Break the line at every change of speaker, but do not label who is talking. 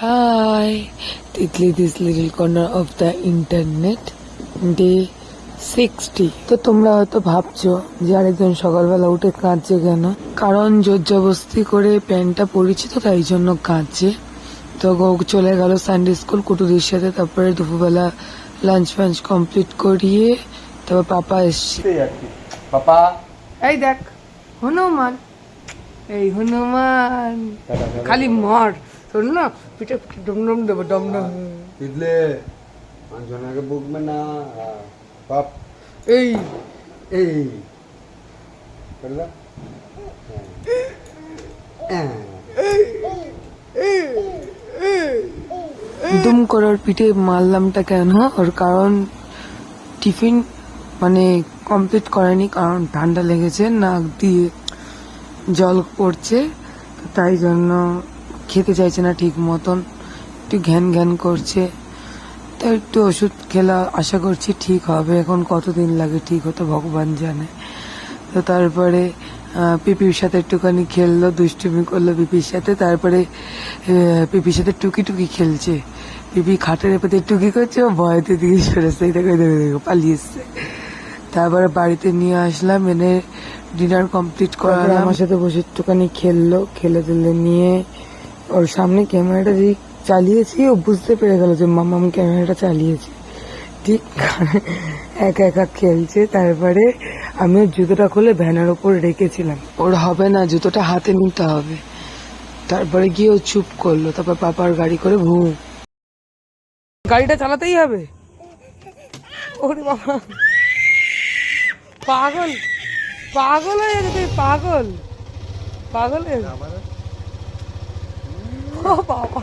Hi, Titli, this little corner of the internet, day 60। তো তোমরা হয়তো ভাবছো যে আরেকজন সকালবেলা উঠে কাঁদছে কেন, কারণ জোর জবস্তি করে প্যান্টটা পরেছি তো তাই জন্য কাঁদছে। তো চলে গেল সানডে স্কুল কুটুরির সাথে, তারপরে দুপুরবেলা লাঞ্চ ফাঞ্চ কমপ্লিট করিয়ে তারপর পাপা এসছে।
পাপা
এই দেখ হনুমান, এই হনুমান খালি মার, শোন না পিঠে পিঠে ডমডম দেবো ডমডম।
তিতলে জনাকে বকবে না বাপ।
এই
এই করে দাও।
দুম করে ওর পিঠে মারলামটা কেন, ওর কারণ টিফিন মানে কমপ্লিট করেনি, কারণ ঠান্ডা লেগেছে, নাক দিয়ে জল পড়ছে, তাই জন্য খেতে চাইছে না ঠিক মতন, একটু ঘ্যান ঘ্যান করছে। তো একটু ওষুধ খেলা, আশা করছি ঠিক হবে। এখন কতদিন লাগে ঠিক হতে ভগবান জানে। তো তারপরে পিপির সাথে একটুখানি খেললো, দুষ্টুমি করলো পিপির সাথে। তারপরে পিপির সাথে টুকি টুকি খেলছে, পিপি খাটের এপাতে টুকি করছে, ও ভয়তে দিকে সরেছে, দেখো দেখো পালিয়ে এসছে। তারপরে বাড়িতে নিয়ে আসলাম, এনে ডিনার কমপ্লিট করালাম। আমার সাথে বসে একটুখানি খেললো, খেলে দিলে নিয়ে ওর সামনে ক্যামেরাটা দিয়ে চালিয়েছি, ও বুঝতে পেরে গেল যে মামা আমি ক্যামেরাটা চালিয়েছি, ঠিক একা একা খেলছে। তারপরে আমি ওর জুতোটা খুলে ভ্যানের ওপর রেখেছিলাম, ওর হবে না, জুতোটা হাতে নিতে হবে। তারপরে গিয়ে ও চুপ করলো, তারপর পাপার গাড়ি করে গাড়িটা চালাতেই হবে। ওরে বাবা, পাগল পাগল হয়ে গেছে তুই, পাগল পাগল হয়ে গেছে। ও বাবা।